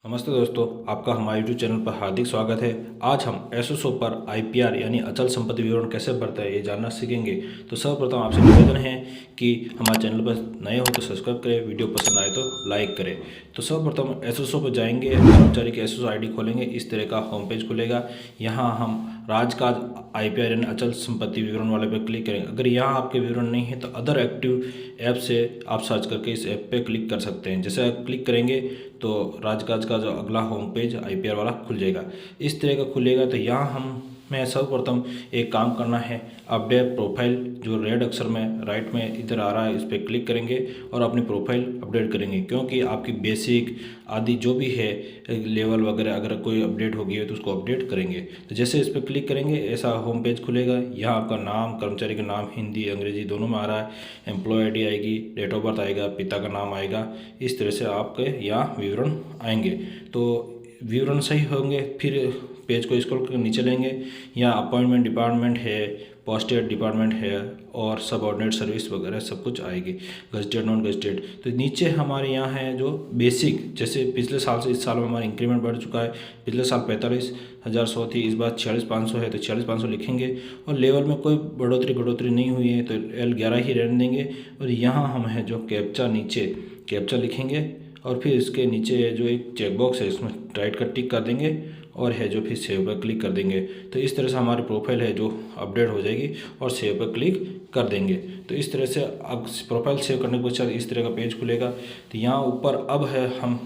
नमस्ते दोस्तों, आपका हमारे यूट्यूब चैनल पर हार्दिक स्वागत है। आज हम एसएसओ पर आईपीआर यानी अचल संपत्ति विवरण कैसे भरता है ये जानना सीखेंगे। तो सर्वप्रथम आपसे निवेदन है कि हमारे चैनल पर नए हो तो सब्सक्राइब करें, वीडियो पसंद आए तो लाइक करें। तो सर्वप्रथम एसएसओ पर जाएंगे, कर्मचारी की एसएसओ आईडी खोलेंगे, इस तरह का होम पेज खुलेगा। यहाँ हम राजकाज आईपीआर यानी अचल संपत्ति विवरण वाले पर क्लिक करेंगे। अगर यहाँ आपके विवरण नहीं है तो अदर एक्टिव ऐप से आप सर्च करके इस ऐप पे क्लिक कर सकते हैं। जैसे आप क्लिक करेंगे तो राजकाज का जो अगला होम पेज आईपीआर वाला खुल जाएगा, इस तरह का खुलेगा। तो यहाँ हमें सर्वप्रथम एक काम करना है, अपडेट प्रोफाइल जो रेड अक्षर में राइट में इधर आ रहा है, इस पर क्लिक करेंगे और अपनी प्रोफाइल अपडेट करेंगे, क्योंकि आपकी बेसिक आदि जो भी है लेवल वगैरह अगर कोई अपडेट होगी है तो उसको अपडेट करेंगे। तो जैसे इस पर क्लिक करेंगे ऐसा होम पेज खुलेगा। यहाँ आपका नाम, कर्मचारी का नाम हिंदी अंग्रेजी दोनों में आ रहा है, एम्प्लॉय आईडी आएगी, डेट ऑफ बर्थ आएगा, पिता का नाम आएगा, इस तरह से आपके यहाँ विवरण आएंगे। तो विवरण सही होंगे फिर पेज को स्क्रॉल करके नीचे लेंगे। यहाँ अपॉइंटमेंट डिपार्टमेंट है, पोस्टेड डिपार्टमेंट है और सबऑर्डिनेट सर्विस वगैरह सब कुछ आएगी, गजटेड नॉन गजटेड। तो नीचे हमारे यहाँ है जो बेसिक, जैसे पिछले साल से इस साल में हमारा इंक्रीमेंट बढ़ चुका है। पिछले साल 45,100 थी, इस बार 46,500 है, तो 46,500 लिखेंगे। और लेवल में कोई बढ़ोतरी नहीं हुई है तो L11 ही रहने देंगे। और यहाँ हम है जो कैप्चा, नीचे कैप्चा लिखेंगे और फिर इसके नीचे जो एक चेकबॉक्स है इसमें राइट का टिक कर देंगे और है जो फिर सेव पर क्लिक कर देंगे। तो इस तरह से हमारी प्रोफाइल है जो अपडेट हो जाएगी और सेव पर क्लिक कर देंगे। तो इस तरह से अब प्रोफाइल सेव करने के पश्चात इस तरह का पेज खुलेगा। तो यहाँ ऊपर अब है हम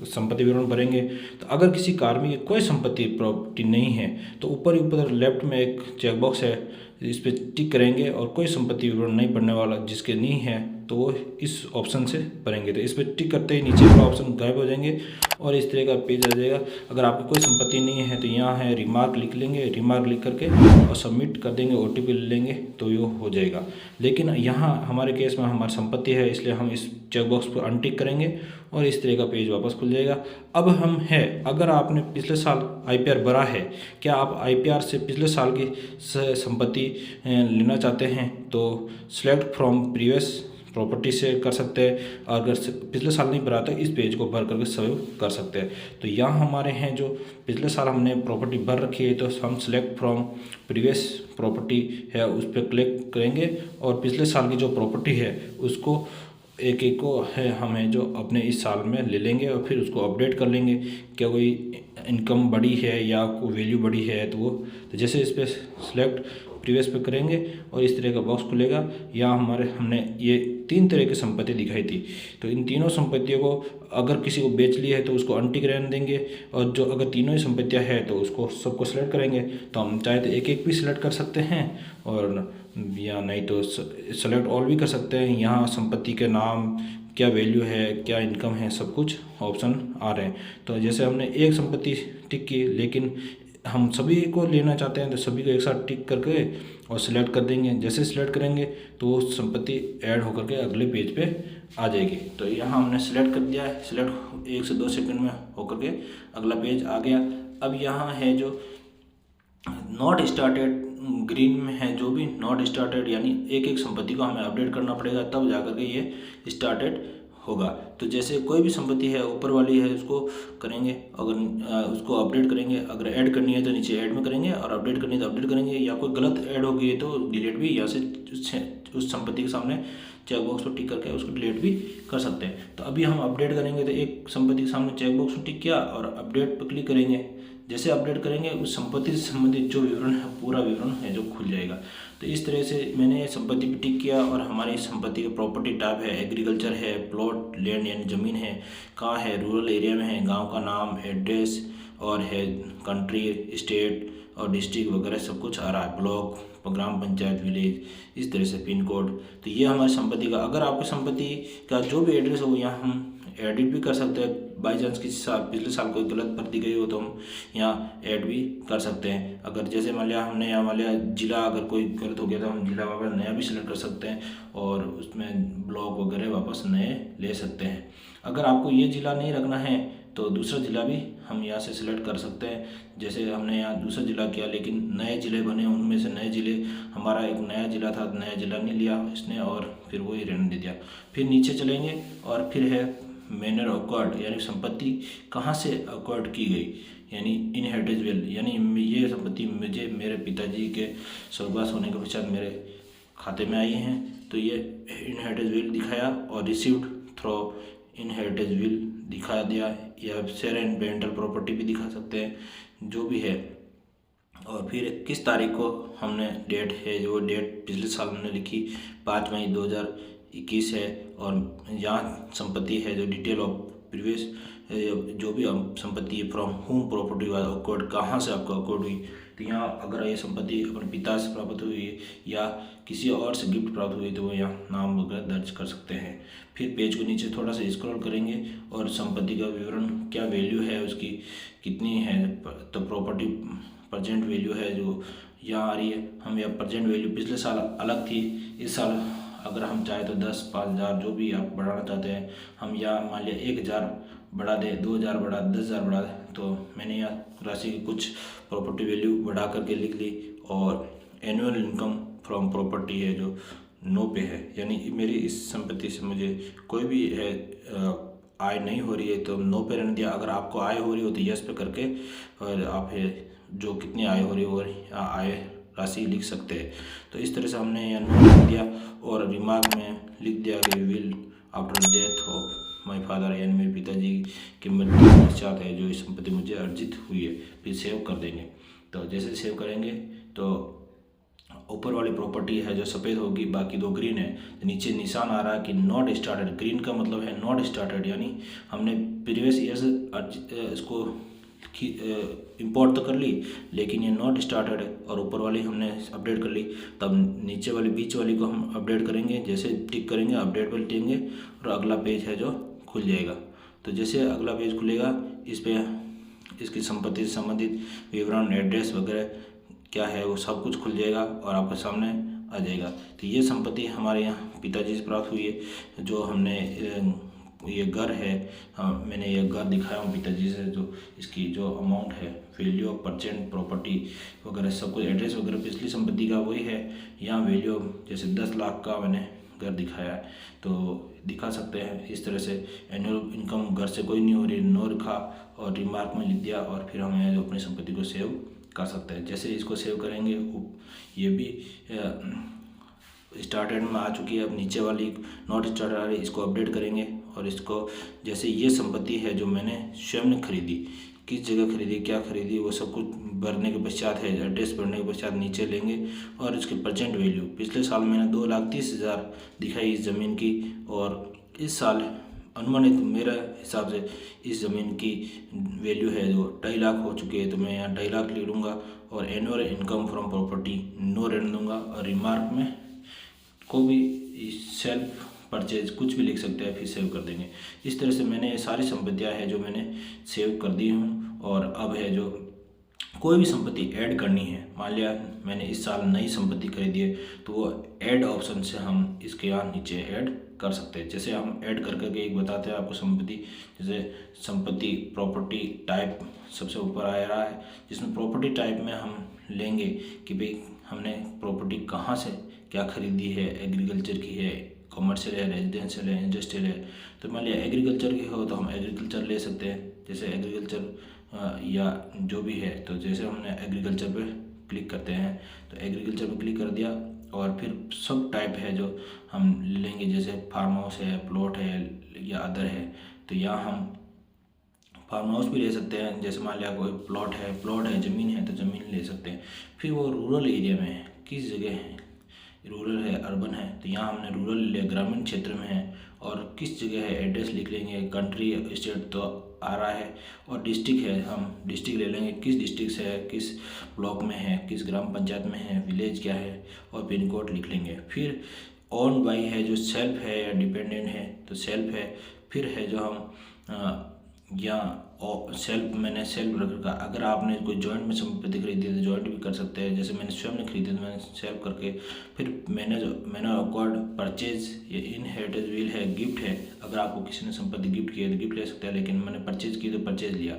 संपत्ति विवरण भरेंगे। तो अगर किसी कार्मिक की कोई संपत्ति प्रॉपर्टी नहीं है तो ऊपर लेफ्ट में एक चेकबॉक्स है, इस पर टिक करेंगे और कोई संपत्ति विवरण नहीं भरने वाला जिसके नहीं है तो वो इस ऑप्शन से भरेंगे। तो इस पर टिक करते ही नीचे वाला ऑप्शन गायब हो जाएंगे और इस तरह का पेज आ जाएगा। अगर आपकी कोई संपत्ति नहीं है तो यहाँ है रिमार्क लिख लेंगे, रिमार्क लिख करके और सबमिट कर देंगे, ओटीपी ले लेंगे तो ये हो जाएगा। लेकिन यहाँ हमारे केस में हमारी संपत्ति है, इसलिए हम इस चेकबॉक्स पर अनटिक करेंगे और इस तरह का पेज वापस खुल जाएगा। अब हम है, अगर आपने पिछले साल आईपीआर भरा है, क्या आप आईपीआर से पिछले साल की संपत्ति लेना चाहते हैं तो सिलेक्ट फ्रॉम प्रीवियस प्रॉपर्टी से कर सकते हैं। अगर पिछले साल नहीं भरा तो इस पेज को भर करके सेव कर सकते हैं। तो यहाँ हमारे हैं जो पिछले साल हमने प्रॉपर्टी भर रखी है तो हम सिलेक्ट फ्रॉम प्रीवियस प्रॉपर्टी है उस पर क्लिक करेंगे और पिछले साल की जो प्रॉपर्टी है उसको एक एक को है हमें जो अपने इस साल में ले लेंगे और फिर उसको अपडेट कर लेंगे। क्या कोई इनकम बढ़ी है या कोई वैल्यू बढ़ी है तो वो, तो जैसे इस पर सिलेक्ट प्रीवियस पे करेंगे और इस तरह का बॉक्स खुलेगा। यहाँ हमने ये 3 तरह की संपत्ति दिखाई थी, तो इन तीनों संपत्तियों को अगर किसी को बेच लिया है तो उसको अनटिक रहने देंगे और जो अगर तीनों ही संपत्तियाँ हैं तो उसको सबको सिलेक्ट करेंगे। तो हम चाहे तो एक एक भी सिलेक्ट कर सकते हैं और या नहीं तो सेलेक्ट ऑल भी कर सकते हैं। यहाँ संपत्ति के नाम, क्या वैल्यू है, क्या इनकम है, सब कुछ ऑप्शन आ रहे हैं। तो जैसे हमने एक संपत्ति टिक की, लेकिन हम सभी को लेना चाहते हैं तो सभी को एक साथ टिक करके और सिलेक्ट कर देंगे। जैसे सिलेक्ट करेंगे तो वो संपत्ति ऐड होकर के अगले पेज पे आ जाएगी। तो यहाँ हमने सिलेक्ट कर दिया है, सिलेक्ट 1 से 2 सेकंड में होकर के अगला पेज आ गया। अब यहाँ है जो नॉट स्टार्टेड, ग्रीन में है जो भी नॉट स्टार्टेड, यानी एक एक संपत्ति को हमें अपडेट करना पड़ेगा तब जाकर के ये स्टार्टेड होगा। तो जैसे कोई भी संपत्ति है ऊपर वाली है उसको करेंगे, अगर उसको अपडेट करेंगे, अगर ऐड करनी है तो नीचे ऐड में करेंगे और अपडेट करनी है तो अपडेट करेंगे, या कोई गलत ऐड हो गई है तो डिलीट भी यहाँ से उस संपत्ति के सामने चेकबॉक्स पर टिक करके उसको डिलीट भी कर सकते हैं। तो अभी हम अपडेट करेंगे तो एक संपत्ति के सामने चेकबॉक्स पर टिक किया और अपडेट पर क्लिक करेंगे। जैसे अपडेट करेंगे उस संपत्ति से संबंधित जो विवरण है पूरा विवरण है जो खुल जाएगा। तो इस तरह से मैंने संपत्ति पे टिक किया और हमारी संपत्ति का प्रॉपर्टी टाइप है एग्रीकल्चर है, प्लॉट लैंड यानी ज़मीन है, कहाँ है, रूरल एरिया में है, गांव का नाम, एड्रेस और है कंट्री, स्टेट और डिस्ट्रिक्ट वगैरह सब कुछ आ रहा है, ब्लॉक, ग्राम पंचायत, विलेज, इस तरह से पिन कोड। तो ये हमारी संपत्ति का, अगर आपकी संपत्ति का जो भी एड्रेस हो यहाँ हम एडिट भी कर सकते हैं। बाई चांस किसी साल पिछले साल कोई गलत भर्ती गई हो तो हम यहाँ ऐड भी कर सकते हैं। अगर जैसे मान लिया हमने यहाँ मान लिया जिला अगर कोई गलत हो गया तो हम जिला वापस नया भी सिलेक्ट कर सकते हैं और उसमें ब्लॉक वगैरह वापस नए ले सकते हैं। अगर आपको ये जिला नहीं रखना है तो दूसरा जिला भी हम यहाँ से सिलेक्ट कर सकते हैं। जैसे हमने यहाँ दूसरा जिला किया लेकिन नए ज़िले बने, उनमें से नए ज़िले, हमारा एक नया ज़िला था, नया ज़िला नहीं लिया इसने और फिर वही रहने दे दिया। फिर नीचे चलेंगे और फिर है मैनर अक्वायर्ड यानी संपत्ति कहाँ से अक्वायर्ड की गई, यानी इनहेरिटेज विल, यानी ये संपत्ति मुझे मेरे पिताजी के स्वर्गवास होने के पश्चात मेरे खाते में आई हैं, तो ये इनहेरिटेज विल दिखाया। और रिसीव्ड थ्रू इनहेरिटेज विल दिखा दिया, या शेयर एंड पेरेंटल प्रॉपर्टी भी दिखा सकते हैं, जो भी है। और फिर किस तारीख को हमने डेट है, जो डेट पिछले साल हमने लिखी 5 मई 2021 है। और यहाँ संपत्ति है जो डिटेल ऑफ प्रीवियस, जो भी संपत्ति है from home property was acquired, कहाँ से आपको अक्वायर्ड हुई। तो यहाँ अगर ये संपत्ति अपने पिता से प्राप्त हुई है या किसी और से गिफ्ट प्राप्त हुई, तो वो यहाँ नाम वगैरह दर्ज कर सकते हैं। फिर पेज को नीचे थोड़ा सा स्क्रॉल करेंगे और संपत्ति का विवरण, क्या वैल्यू है उसकी, कितनी है, तो प्रॉपर्टी प्रेजेंट वैल्यू है जो यहाँ आ रही है। हम यहाँ प्रेजेंट वैल्यू पिछले साल अलग थी, इस साल अगर हम चाहे तो 10, 5,000 जो भी आप बढ़ाना चाहते हैं, हम यहाँ मान लिया 1,000 बढ़ा दें, 2,000 बढ़ा, 10,000 बढ़ा दें। तो मैंने यहाँ राशि की कुछ प्रॉपर्टी वैल्यू बढ़ा करके लिख ली। और एनुअल इनकम फ्रॉम प्रॉपर्टी है जो 9 पे है, यानी मेरी इस संपत्ति से मुझे कोई भी है आय नहीं हो रही है, तो 9 पे रहने दिया। अगर आपको आय हो रही हो तो यस पे करके और आप है जो कितनी आय हो रही हो आय राशि लिख सकते हैं। तो इस तरह से हमने यहाँ लिख दिया और रिमार्क में लिख दिया कि will after death of my father, यानी मेरे पिताजी की मृत्यु के पश्चात है जो इस संपत्ति मुझे अर्जित हुई है। फिर सेव कर देंगे। तो जैसे सेव करेंगे तो ऊपर वाली प्रॉपर्टी है जो सफ़ेद होगी, बाकी 2 ग्रीन है। तो नीचे निशान आ रहा है कि नॉट स्टार्टेड, ग्रीन का मतलब है नॉट स्टार्टेड, यानी हमने प्रीवियस ईयर्स इसको इंपोर्ट तो कर ली, लेकिन ये नॉट स्टार्टेड है। और ऊपर वाली हमने अपडेट कर ली, तब नीचे वाली बीच वाली को हम अपडेट करेंगे। जैसे टिक करेंगे अपडेट पर टिकेंगे और अगला पेज है जो खुल जाएगा। तो जैसे अगला पेज खुलेगा, इस पर इसकी संपत्ति से संबंधित विवरण, एड्रेस वगैरह क्या है वो सब कुछ खुल जाएगा और आपके सामने आ जाएगा। तो ये संपत्ति हमारे यहाँ पिताजी से प्राप्त हुई है। जो हमने ये घर है, मैंने ये घर दिखाया हूँ पिताजी से, जो इसकी जो अमाउंट है, वैल्यू ऑफ परचेंट प्रॉपर्टी वगैरह सब कुछ, एड्रेस वगैरह पिछली संपत्ति का वही है। यहाँ वैल्यू जैसे 10 लाख का मैंने घर दिखाया है, तो दिखा सकते हैं इस तरह से। एनुअल इनकम घर से कोई नहीं हो रही, नो लिखा और रिमार्क में लिख दिया। और फिर हम जो अपनी संपत्ति को सेव कर सकते हैं। जैसे इसको सेव करेंगे, ये भी स्टार्टेड में आ चुकी है। अब नीचे वाली नॉट स्टार्टेड आ रही है, इसको अपडेट करेंगे। और इसको जैसे ये संपत्ति है जो मैंने स्वयं ने खरीदी, किस जगह खरीदी, क्या खरीदी, वो सब कुछ भरने के पश्चात है, एड्रेस भरने के पश्चात नीचे लेंगे। और इसकी प्रेजेंट वैल्यू, पिछले साल मैंने 2,30,000 दिखाई इस ज़मीन की, और इस साल अनुमानित मेरा हिसाब से इस ज़मीन की वैल्यू है जो 2.5 लाख हो चुकी है। तो मैं यहाँ 2.5 लाख लिख लूँगा और annual income from property no रहने दूँगा। और रिमार्क में को भी सेल्फ परचेज कुछ भी लिख सकते हैं, फिर सेव कर देंगे। इस तरह से मैंने ये सारी संपत्तियाँ हैं जो मैंने सेव कर दी हूँ। और अब है जो कोई भी संपत्ति ऐड करनी है, मान लिया मैंने इस साल नई संपत्ति खरीदी है, तो वो ऐड ऑप्शन से हम इसके यहाँ नीचे ऐड कर सकते हैं। जैसे हम ऐड कर करके एक बताते हैं आपको संपत्ति, जैसे संपत्ति प्रॉपर्टी टाइप सबसे ऊपर आ रहा है, जिसमें प्रॉपर्टी टाइप में हम लेंगे कि भाई हमने प्रॉपर्टी कहाँ से क्या खरीदी है, एग्रीकल्चर की है, कॉमर्शियल है, रेजिडेंशियल है, इंडस्ट्रियल है। तो मान लिया एग्रीकल्चर की हो तो हम एग्रीकल्चर ले सकते हैं, जैसे एग्रीकल्चर या जो भी है। तो जैसे हमने एग्रीकल्चर पे क्लिक करते हैं, तो एग्रीकल्चर पे क्लिक कर दिया और फिर सब टाइप है जो हम लेंगे, जैसे फार्म हाउस है, प्लॉट है या अदर है। तो यहाँ हम फार्म हाउस भी ले सकते हैं, जैसे मान लिया कोई प्लॉट है, ज़मीन है तो ज़मीन ले सकते हैं। फिर वो रूरल एरिया में है, किस जगह है, रूरल है, अर्बन है, तो यहाँ हमने रूरल लिया, ग्रामीण क्षेत्र में है। और किस जगह है एड्रेस लिख लेंगे, कंट्री स्टेट तो आ रहा है, और डिस्ट्रिक्ट है, हम डिस्ट्रिक्ट ले लेंगे, किस डिस्ट्रिक्ट से है, किस ब्लॉक में है, किस ग्राम पंचायत में है, विलेज क्या है, और पिन कोड लिख लेंगे। फिर ओन बाई है जो सेल्फ है या डिपेंडेंट है, तो सेल्फ है। फिर है जो हम या सेल्फ, मैंने सेल्फ रख रखा। अगर आपने कोई जॉइंट में संपत्ति खरीदी है तो जॉइंट भी कर सकते हैं, जैसे मैंने स्वयं ने खरीदी तो मैंने सेल्फ करके। फिर मैंने अक्वायर्ड, परचेज, ये इनहेरिटेज विल है, गिफ्ट है। अगर आपको किसी ने संपत्ति गिफ्ट की है तो गिफ्ट ले सकते हैं, लेकिन मैंने परचेज की तो परचेज लिया।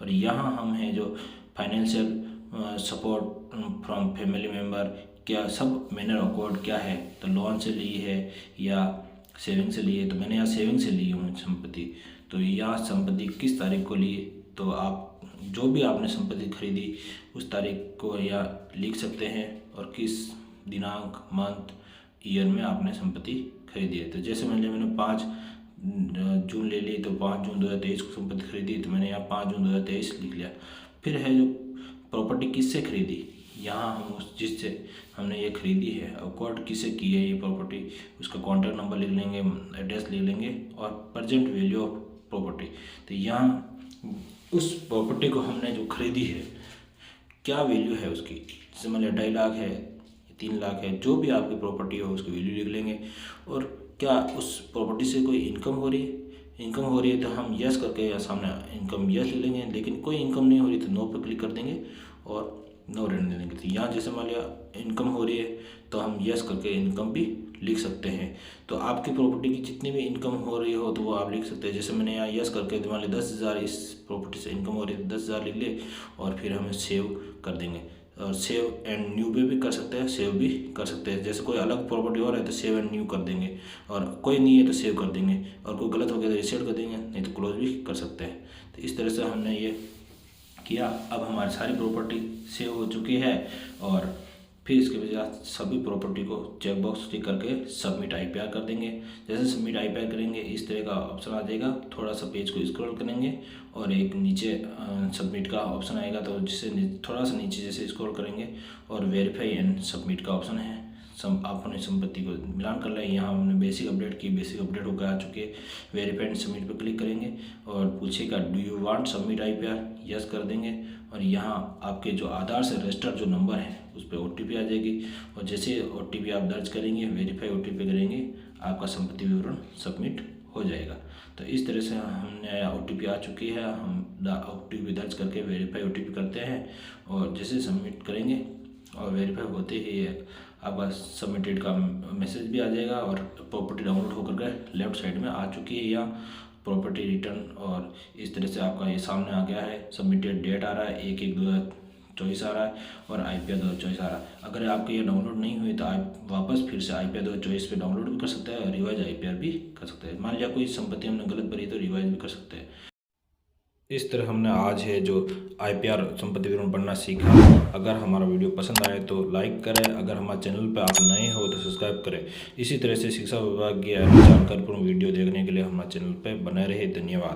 और यहाँ हम हैं जो financial support from family member, क्या सब मैंने अक्वायर्ड क्या है, तो लोन से ली है या सेविंग से लिए, तो मैंने यहाँ सेविंग से ली हूँ संपत्ति। तो यहाँ संपत्ति किस तारीख को लिए, तो आप जो भी आपने संपत्ति खरीदी उस तारीख को यहाँ लिख सकते हैं और किस दिनांक, मंथ, ईयर में आपने संपत्ति खरीदी है। तो जैसे मैंने 5 जून ले ली, तो 5 जून 2023 को संपत्ति खरीदी, तो मैंने यहाँ 5 जून 2023 लिख लिया। फिर है जो प्रॉपर्टी किससे खरीदी, यहाँ हम उस जिससे हमने ये खरीदी है, अक्वायर्ड किससे की है ये प्रॉपर्टी, उसका कॉन्टैक्ट नंबर लिख लेंगे, एड्रेस लिख लेंगे और प्रेजेंट वैल्यू ऑफ प्रॉपर्टी। तो यहाँ उस प्रॉपर्टी को हमने जो खरीदी है क्या वैल्यू है उसकी, जैसे मान लिया 2.5 लाख है, 3 लाख है, जो भी आपकी प्रॉपर्टी हो उसकी वैल्यू लिख लेंगे। और क्या उस प्रॉपर्टी से कोई इनकम हो रही है, इनकम हो रही है तो हम यस करके या सामने इनकम यस ले लेंगे, लेकिन कोई इनकम नहीं हो रही तो नो पर क्लिक कर देंगे और नो रहने दे देंगे। तो यहाँ जैसे मान लिया इनकम हो रही है तो हम यस करके इनकम भी लिख सकते हैं। तो आपकी प्रॉपर्टी की जितनी भी इनकम हो रही हो तो वो आप लिख सकते हैं। जैसे मैंने यहाँ यस करके मान लिया 10,000 इस प्रॉपर्टी से इनकम हो रही है, 10,000 लिख ले और फिर हमें सेव कर देंगे। और सेव एंड न्यू पे भी कर सकते हैं, सेव भी कर सकते हैं। जैसे कोई अलग प्रॉपर्टी हो रहा है तो सेव एंड न्यू कर देंगे, और कोई नहीं है तो सेव कर देंगे, और कोई गलत हो गया तो रिसेट कर देंगे, नहीं तो क्लोज भी कर सकते हैं। तो इस तरह से हमने ये किया। अब हमारी सारी प्रॉपर्टी सेव हो चुकी है और फिर इसके बजाय सभी प्रॉपर्टी को चेक बॉक्स क्लिक करके सबमिट आईपीआर कर देंगे। जैसे सबमिट आईपीआर करेंगे इस तरह का ऑप्शन आ जाएगा, थोड़ा सा पेज को स्क्रॉल करेंगे और एक नीचे सबमिट का ऑप्शन आएगा, तो जिससे थोड़ा सा नीचे जैसे स्क्रॉल करेंगे और वेरीफाई एंड सबमिट का ऑप्शन है। आप अपनी संपत्ति को मिलान कर लें। यहाँ हमने बेसिक अपडेट की, बेसिक अपडेट होकर आ चुके हैं। वेरीफाई एंड सबमिट पर क्लिक करेंगे और पूछेगा do you want submit IPR, yes कर देंगे। और यहाँ आपके जो आधार से रजिस्टर्ड जो नंबर है उस पर ओटीपी आ जाएगी, और जैसे ओटीपी आप दर्ज करेंगे, वेरीफाई ओटीपी करेंगे, आपका संपत्ति विवरण सबमिट हो जाएगा। तो इस तरह से हमने ओटीपी आ चुकी है, हम ओटीपी दर्ज करके वेरीफाई ओटीपी करते हैं और जैसे सबमिट करेंगे और वेरीफाई होते ही आपका सबमिटेड का मैसेज भी आ जाएगा और प्रॉपर्टी डाउनलोड होकर के लेफ्ट साइड में आ चुकी है यहाँ प्रॉपर्टी रिटर्न। और इस तरह से आपका ये सामने आ गया है, सबमिटेड डेट आ रहा है 1/1/2024 आ रहा है और आईपीआर 2024 आ रहा है। अगर आपके ये डाउनलोड नहीं हुई तो आप वापस फिर से आईपीआर 2024 पे डाउनलोड भी कर सकते हैं और रिवाइज आईपीआर भी कर सकते हैं। मान लिया कोई संपत्ति हमने गलत भरी तो रिवाइज भी कर सकते हैं। इस तरह हमने आज है जो आईपीआर संपत्ति विवरण पढ़ना सीखा। अगर हमारा वीडियो पसंद आए तो लाइक करें, अगर हमारे चैनल पर आप नए हो तो सब्सक्राइब करें। इसी तरह से शिक्षा विभाग की जानकारीपूर्ण वीडियो देखने के लिए हमारे चैनल पर बने रहे। धन्यवाद।